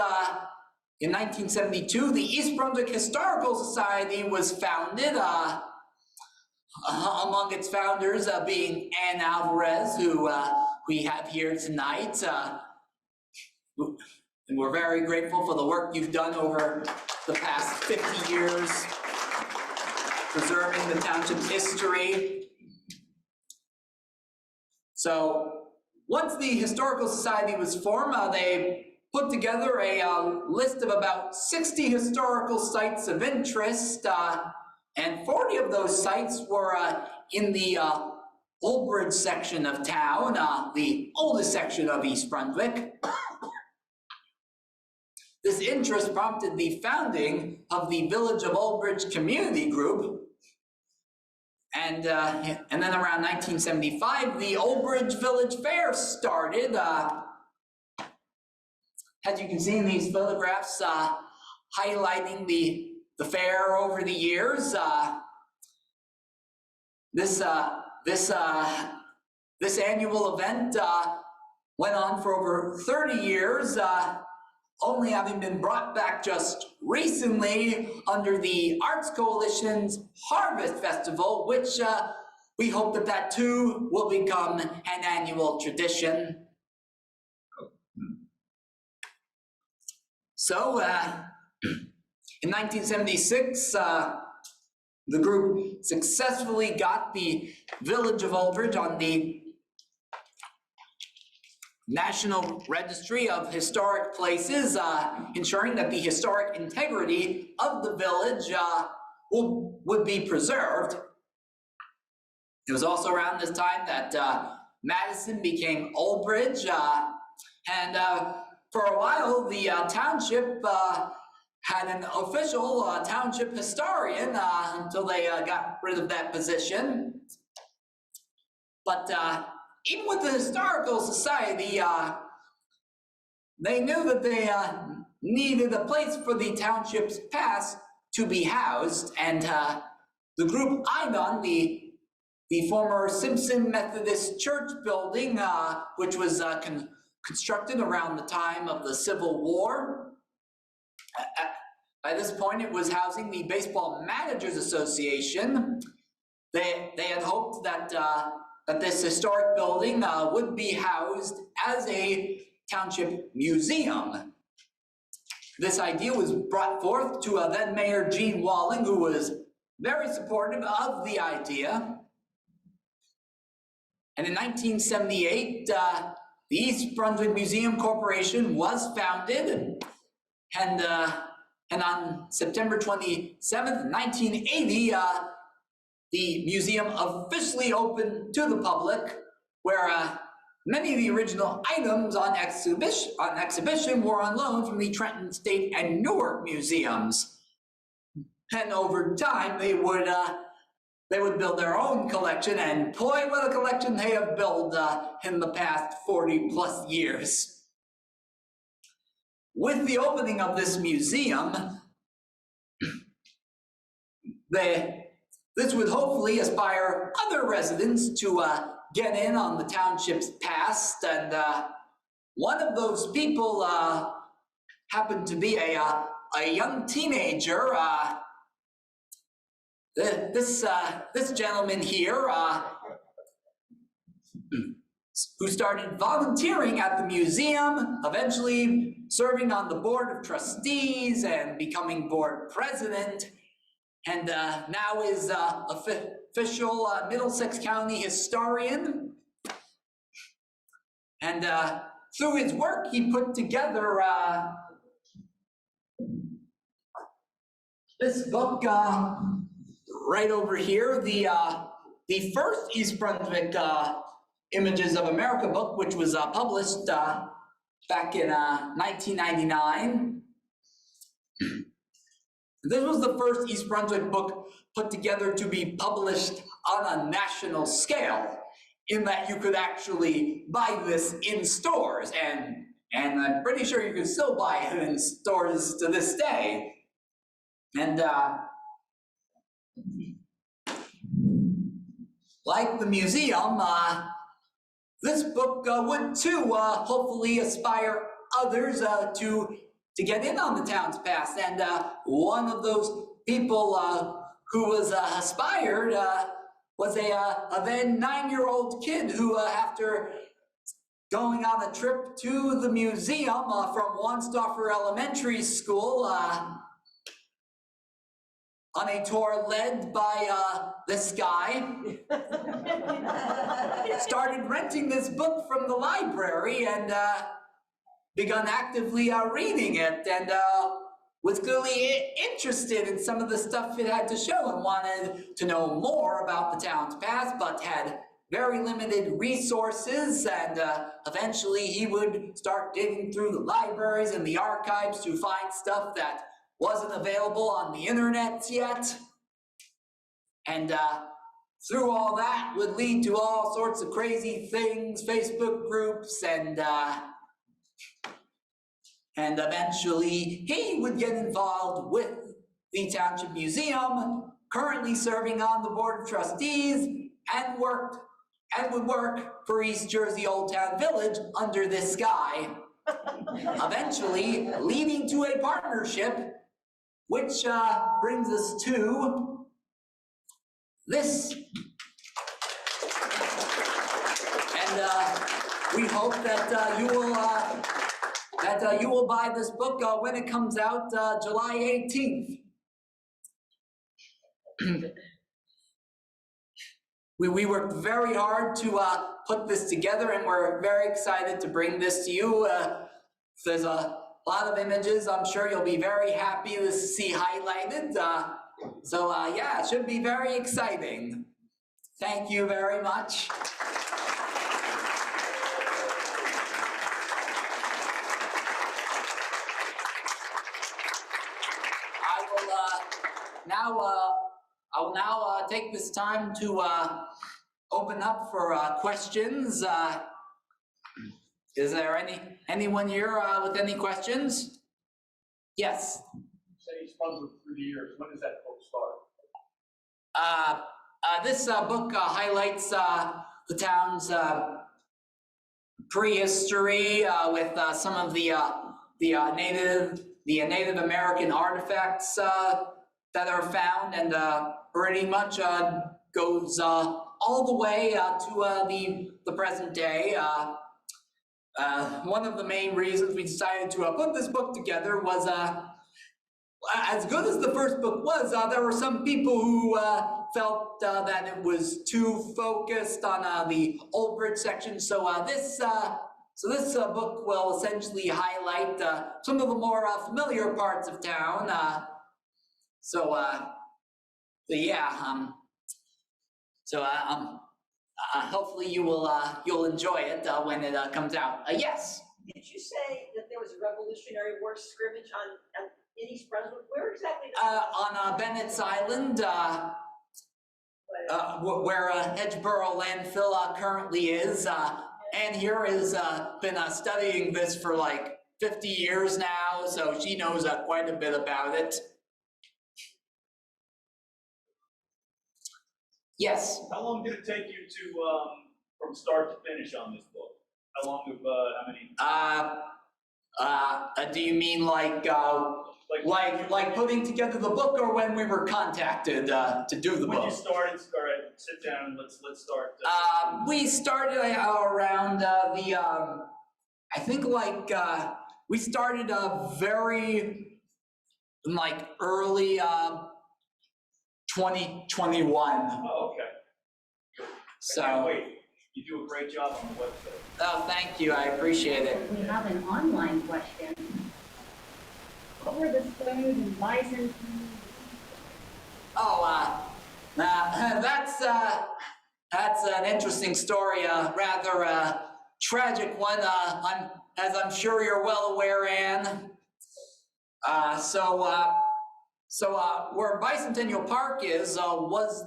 in 1972, the East Brunswick Historical Society was founded, among its founders being Ann Alvarez, who we have here tonight. And we're very grateful for the work you've done over the past 50 years, preserving the township's history. So once the Historical Society was formed, they put together a list of about 60 historical sites of interest, and 40 of those sites were in the Old Bridge section of town, the oldest section of East Brunswick. This interest prompted the founding of the Village of Old Bridge Community Group, and then around 1975, the Old Bridge Village Fair started. As you can see in these photographs, highlighting the fair over the years. This annual event went on for over 30 years. Only having been brought back just recently under the Arts Coalition's Harvest Festival, which we hope that too will become an annual tradition. So, in 1976, the group successfully got the Village of Old Bridge on the National Registry of Historic Places, ensuring that the historic integrity of the village would be preserved. It was also around this time that Madison became Old Bridge, and for a while the township had an official township historian until they got rid of that position. But even with the Historical Society, they knew that they needed a place for the township's past to be housed, and the group eyed on the former Simpson Methodist Church building, which was constructed around the time of the Civil War. By this point, it was housing the Baseball Managers Association. They had hoped that this historic building would be housed as a township museum. This idea was brought forth to then Mayor Gene Walling, who was very supportive of the idea. And in 1978, the East Brunswick Museum Corporation was founded, and on September 27th, 1980, the museum officially opened to the public, where Many of the original items on exhibition were on loan from the Trenton State and Newark museums. And over time, they would build their own collection, and boy, what a collection they have built in the past 40 plus years. With the opening of this museum, this would hopefully inspire other residents to get in on the township's past, and one of those people happened to be a young teenager. This gentleman here, who started volunteering at the museum, eventually serving on the board of trustees and becoming board president, and now is official Middlesex County historian. And through his work, he put together this book right over here, the first East Brunswick Images of America book, which was published back in 1999. This was the first East Brunswick book put together to be published on a national scale, in that you could actually buy this in stores, and I'm pretty sure you can still buy it in stores to this day. And like the museum, this book would too hopefully inspire others to get in on the town's past. And one of those people who was inspired was a then 9-year-old kid who, after going on a trip to the museum from Wanstoffer Elementary School, on a tour led by this guy, started renting this book from the library and begun actively reading it, and was clearly interested in some of the stuff it had to show and wanted to know more about the town's past, but had very limited resources, and eventually he would start digging through the libraries and the archives to find stuff that wasn't available on the internet yet. And through all that would lead to all sorts of crazy things, Facebook groups, and eventually he would get involved with the Township Museum, currently serving on the Board of Trustees, and would work for East Jersey Old Town Village under this guy, eventually leading to a partnership, which brings us to this. And we hope that you will buy this book when it comes out July 18th. We worked very hard to put this together, and we're very excited to bring this to you. There's a lot of images I'm sure you'll be very happy to see highlighted. So yeah, it should be very exciting. Thank you very much. I will now take this time to open up for questions. Is there anyone here with any questions? Yes. Say East Brunswick through the years. When does that book start? This book highlights the town's prehistory with some of the Native American artifacts that are found, and pretty much goes all the way to the present day. One of the main reasons we decided to put this book together was, as good as the first book was, there were some people who felt that it was too focused on the Old Bridge section. So this book will essentially highlight some of the more familiar parts of town. hopefully you'll enjoy it when it comes out. Yes. Did you say that there was a Revolutionary War scrimmage in East Brunswick? Where exactly? On Bennett's Island, where Edgeboro landfill currently is. Ann here has been studying this for like 50 years now, so she knows quite a bit about it. Yes. How long did it take you to, from start to finish on this book? How long of, how many? Do you mean like putting together the book, or when we were contacted to do the book? When you started, all right, sit down, let's start. We started around I think we started very early 2021. Oh, okay. So. I can't wait. You do a great job on the website. Oh, thank you. I appreciate it. We have an online question. What were the spoons and bison? Oh, that's an interesting story, rather tragic one. As I'm sure you're well aware, Anne. So where Bicentennial Park is was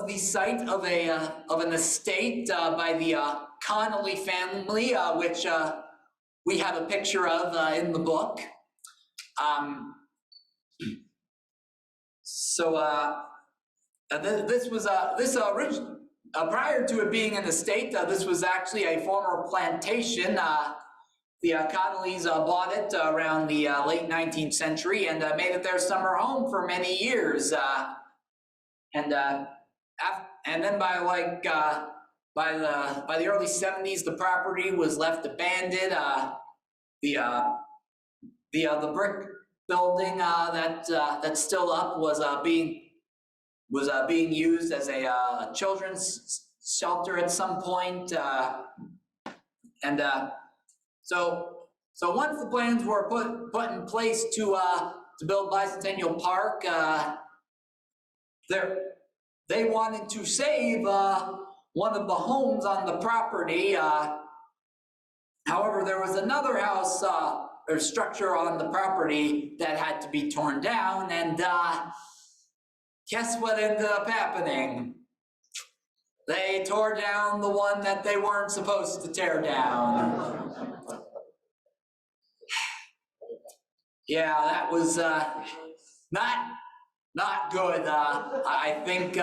the site of an estate by the Connolly family, which we have a picture of in the book. This was prior to it being an estate. This was actually a former plantation. The Connollys bought it around the late 19th century and made it their summer home for many years. And then by the early 70s, the property was left abandoned. The brick building that's still up was being used as a children's shelter at some point. So once the plans were put in place to build Bicentennial Park, they wanted to save one of the homes on the property. However, there was another house or structure on the property that had to be torn down, and guess what ended up happening? They tore down the one that they weren't supposed to tear down. Yeah, that was not good. I think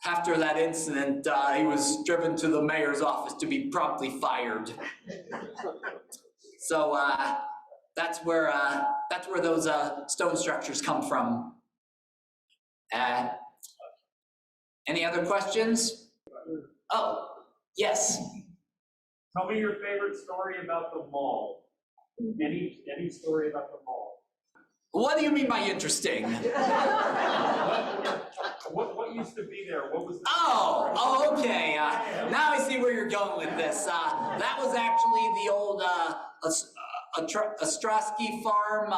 after that incident, he was driven to the mayor's office to be promptly fired. So that's where those stone structures come from. Any other questions? Oh, yes. Tell me your favorite story about the mall. Any story about the mall? What do you mean by interesting? What used to be there? What was the... Oh, okay. Now I see where you're going with this. That was actually the old Ostrowski farm.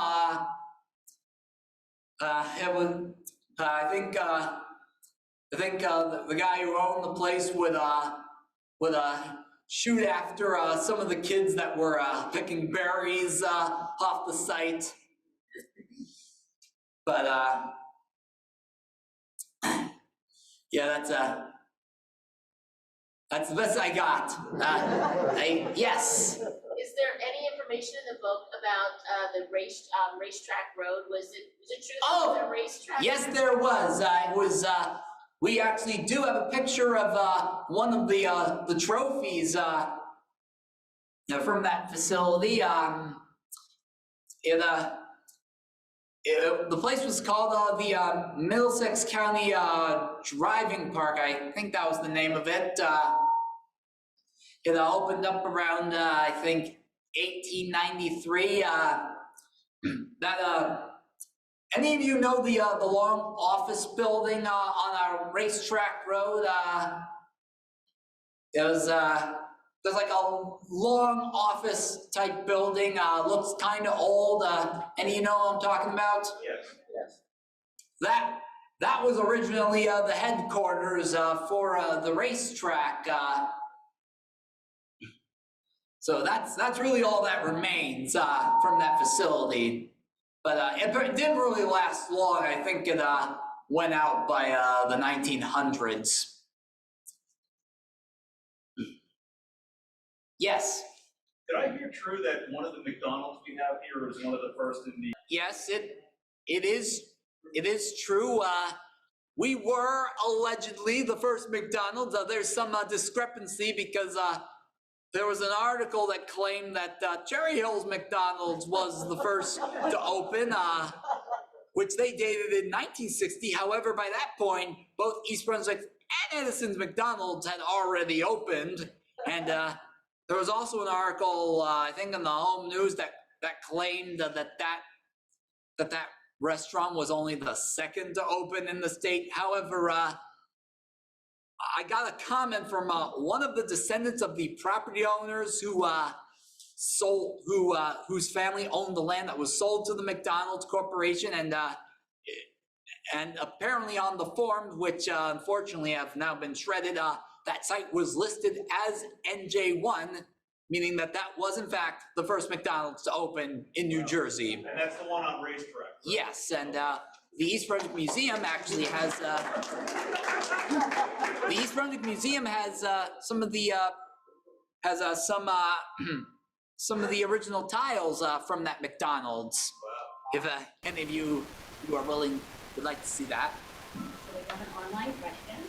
It was, I think the guy who owned the place would shoot after some of the kids that were picking berries off the site. But yeah, that's the best I got. Yes. Is there any information in the book about the racetrack road? Was it true that it was a racetrack? Yes, there was. It was. We actually do have a picture of one of the trophies from that facility. The place was called the Middlesex County Driving Park. I think that was the name of it. It opened up around I think 1893. Any of you know the long office building on our racetrack road? There's like a long office type building. Looks kind of old. Any of you know what I'm talking about? Yes. That that was originally the headquarters for the racetrack. So that's really all that remains from that facility. But it didn't really last long. I think it went out by the 1900s. Yes. Did I hear true that one of the McDonald's we have here is one of the first in the? Yes, it is true. We were allegedly the first McDonald's. There's some discrepancy because there was an article that claimed that Cherry Hills McDonald's was the first to open, which they dated in 1960. However, by that point, both East Brunswick and Edison's McDonald's had already opened, and there was also an article, I think, in the Home News that claimed that restaurant was only the second to open in the state. However, I got a comment from one of the descendants of the property owners whose family owned the land that was sold to the McDonald's Corporation, and apparently on the form, which unfortunately have now been shredded, that site was listed as NJ1, meaning that was in fact the first McDonald's to open in New Jersey. And that's the one on Racetrack. Yes, and the East Brunswick Museum actually has some of the some of the original tiles from that McDonald's. Wow. If any of you are willing would like to see that. So we have an online question.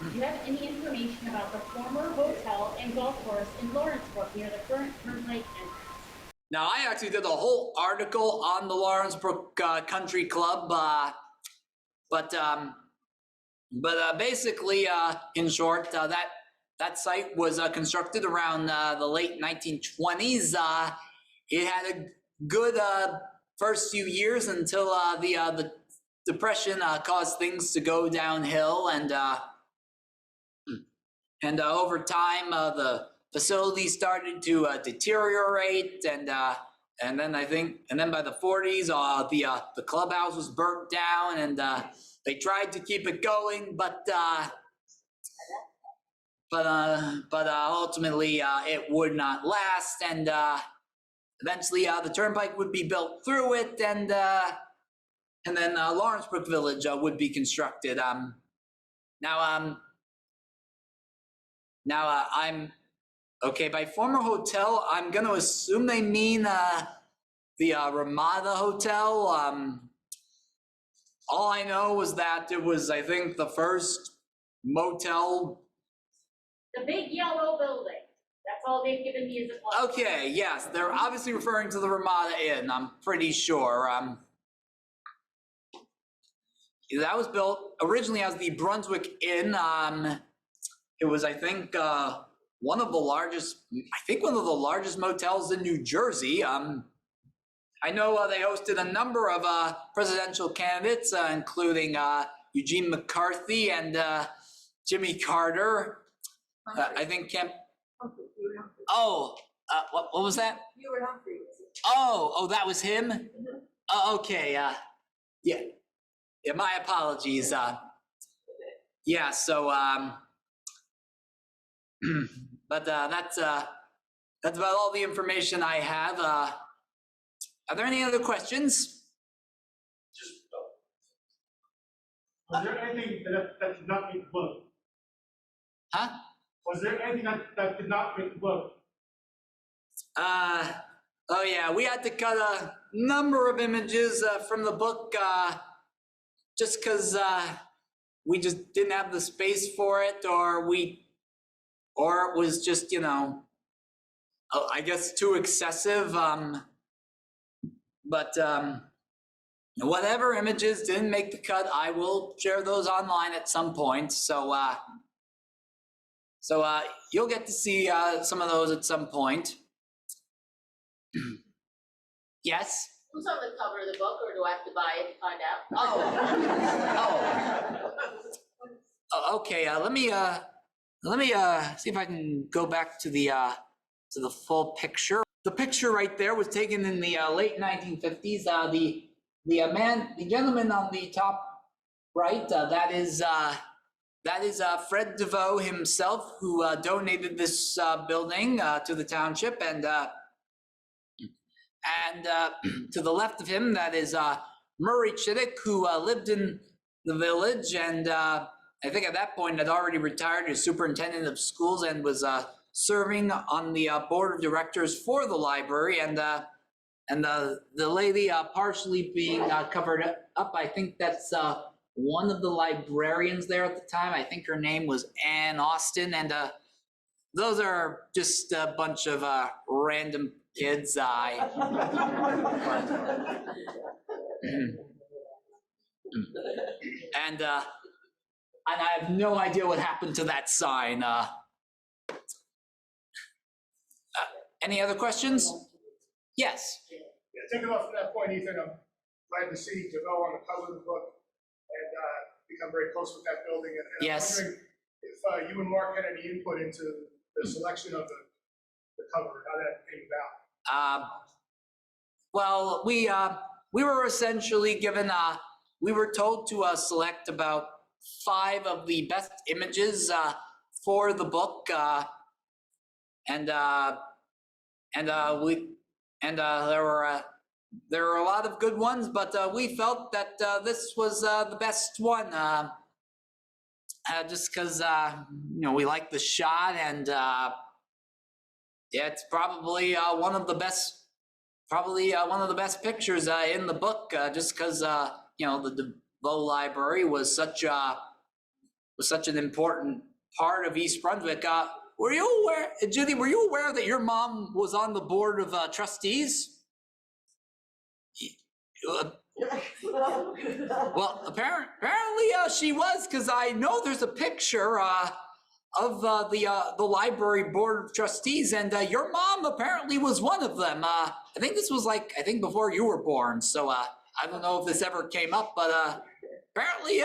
Do you have any information about the former hotel and golf course in Lawrenceburg near the current Turnpike entrance? Now, I actually did a whole article on the Lawrenceburg Country Club, but basically, in short, that site was constructed around the late 1920s. It had a good first few years until the Depression caused things to go downhill, and over time the facility started to deteriorate, and then by the 40s the clubhouse was burnt down, and they tried to keep it going, but ultimately it would not last, and eventually the turnpike would be built through it, and then Lawrenceburg Village would be constructed. Now I'm okay. By former hotel, I'm going to assume they mean the Ramada Hotel. All I know was that it was, I think, the first motel. The big yellow building. That's all they've given me as a club. Okay, yes, they're obviously referring to the Ramada Inn, I'm pretty sure. That was built originally as the Brunswick Inn. It was, I think, one of the largest motels in New Jersey. I know they hosted a number of presidential candidates, including Eugene McCarthy and Jimmy Carter. I think what was that? You were Humphrey. Oh, that was him? Oh, okay, yeah, my apologies. Yeah, so, but that's about all the information I have. Are there any other questions? Was there anything that did not make the book? Huh? Was there anything that did not make the book? Oh yeah, we had to cut a number of images from the book just because we just didn't have the space for it, or it was just, I guess too excessive. But whatever images didn't make the cut, I will share those online at some point. So you'll get to see some of those at some point. Yes? Who's on the cover of the book, or do I have to buy it to find out? Okay. Let me see if I can go back to the full picture. The picture right there was taken in the late 1950s. The gentleman on the top right? That is Fred DeVoe himself who donated this building to the township, and to the left of him, that is Murray Chittick, who lived in the village, and I think at that point had already retired as superintendent of schools and was serving on the board of directors for the library, and the lady partially being covered up. I think that's one of the librarians there at the time. I think her name was Ann Austin, and those are just a bunch of random kids. And I have no idea what happened to that sign. Any other questions? Yes. Yeah, taking off from that point, Ethan, I'm glad to see DeVoe on the cover of the book and become very close with that building. And Yes. I'm wondering if you and Mark had any input into the selection of the cover, how that came about. Well, we were essentially given, we were told to select about 5 of the best images for the book, and there were a lot of good ones, but we felt that this was the best one, just because we like the shot, and yeah, it's probably one of the best pictures in the book, just because the DeVoe Library was such an important part of East Brunswick. Were you aware, Judy? Were you aware that your mom was on the board of trustees? Well, apparently she was, because I know there's a picture of the library board of trustees, and your mom apparently was one of them. I think this was before you were born, so I don't know if this ever came up, but apparently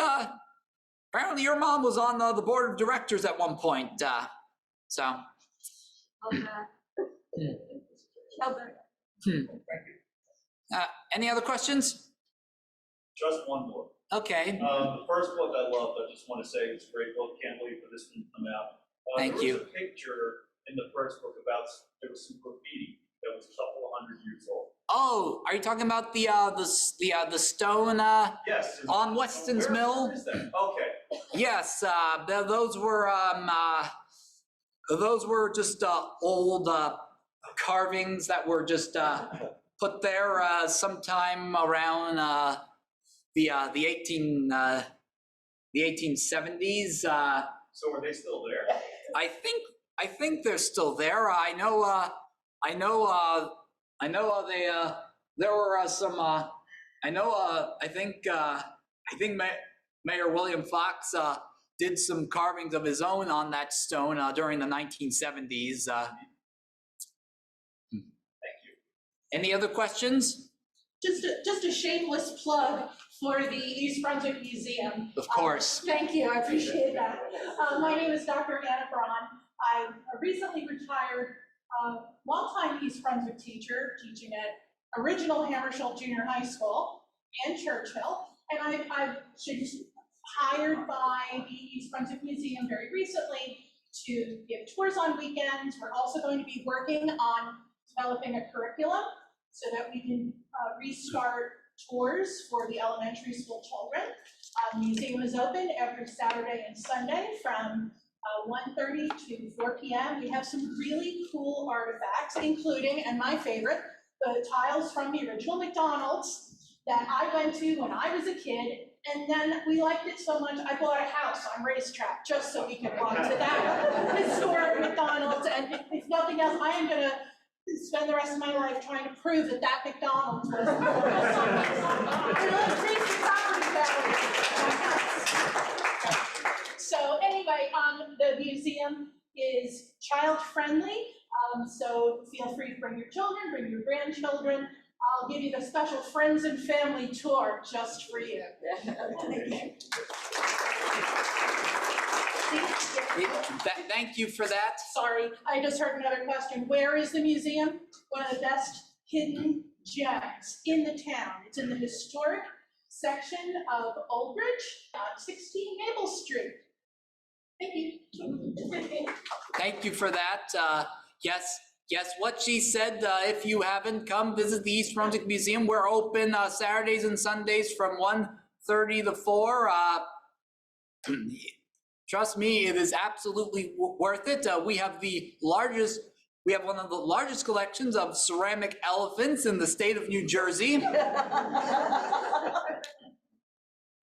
your mom was on the board of directors at one point. So. Any other questions? Just one more. Okay. The first book I loved, I just want to say it's a great book. Can't wait for this one to come out. Thank you. There was a picture in the first book about there was some graffiti that was a couple of 100 years old. Oh, are you talking about the stone Yes. on Weston's Mill? Where is that? Okay. Yes, those were just old carvings that were just put there sometime around the 1870s. So are they still there? I think they're still there. I know there were some. I think Mayor William Fox did some carvings of his own on that stone during the 1970s. Thank you. Any other questions? Just a shameless plug for the East Brunswick Museum. Of course. Thank you, I appreciate that. My name is Dr. Anna Braun. I'm a recently retired, longtime East Brunswick teacher, teaching at original Hammersholt Junior High School and Churchill. And I've been hired by the East Brunswick Museum very recently to give tours on weekends. We're also going to be working on developing a curriculum so that we can restart tours for the elementary school children. The museum is open every Saturday and Sunday from 1:30 to 4 p.m. We have some really cool artifacts, including, and my favorite, the tiles from the original McDonald's that I went to when I was a kid. And then we liked it so much, I bought a house on Racetrack just so we could walk to that historic McDonald's. And if nothing else, I am gonna spend the rest of my life trying to prove that that McDonald's was it'll increase the property value. So anyway, the museum is child friendly, so feel free to bring your children, bring your grandchildren. I'll give you the special friends and family tour just for you. Thank you for that. Sorry, I just heard another question. Where is the museum? One of the best hidden gems in the town. It's in the historic section of Old Bridge on 16 Maple Street. Thank you. Thank you for that. Yes, what she said, if you haven't come visit the East Brunswick Museum, we're open Saturdays and Sundays from 1:30 to 4. Trust me, it is absolutely worth it. We have one of the largest collections of ceramic elephants in the state of New Jersey.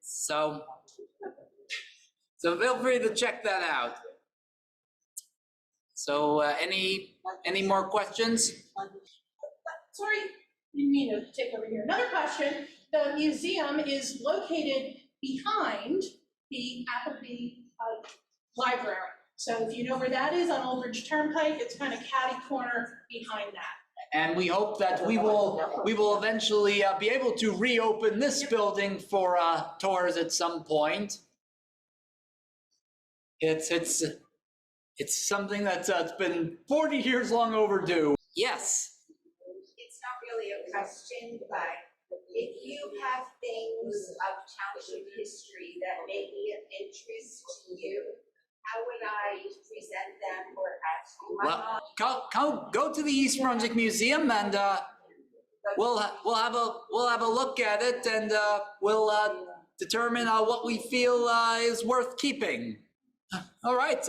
So feel free to check that out. So any more questions? Sorry, didn't mean to take over here. Another question. The museum is located behind the Appleby Library. So if you know where that is on Old Bridge Turnpike, it's kind of catty corner behind that. And we hope that we will eventually be able to reopen this building for tours at some point. It's something that's been 40 years long overdue. Yes. It's not really a question, but if you have things of township history that may be of interest to you, how would I present them or ask you? Well, go to the East Brunswick Museum and we'll have a look at it and we'll determine what we feel is worth keeping. All right.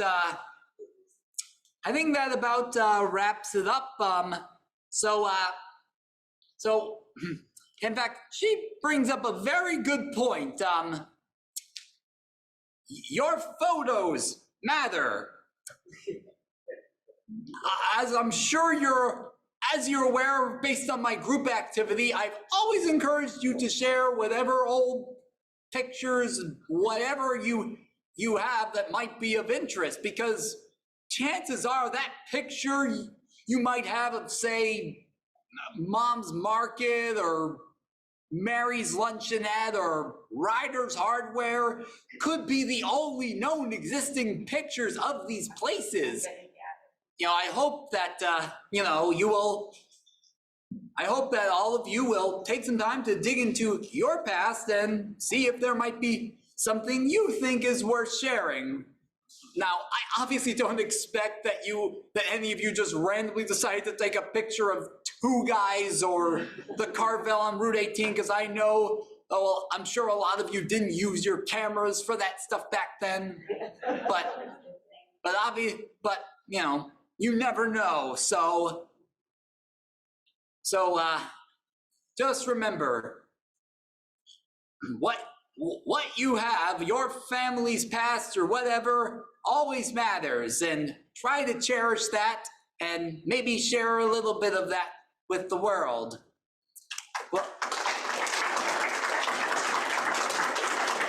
I think that about wraps it up. So in fact, she brings up a very good point. Your photos matter. As I'm sure you're aware, based on my group activity, I've always encouraged you to share whatever old pictures, whatever you have that might be of interest, because chances are that picture you might have of, say, Mom's Market or Mary's Luncheonette or Ryder's Hardware could be the only known existing pictures of these places. I hope that, I hope that all of you will take some time to dig into your past and see if there might be something you think is worth sharing. Now, I obviously don't expect that any of you just randomly decide to take a picture of two guys or the Carvel on Route 18, because I know, I'm sure a lot of you didn't use your cameras for that stuff back then. But you never know. So just remember, what you have, your family's past or whatever, always matters, and try to cherish that and maybe share a little bit of that with the world.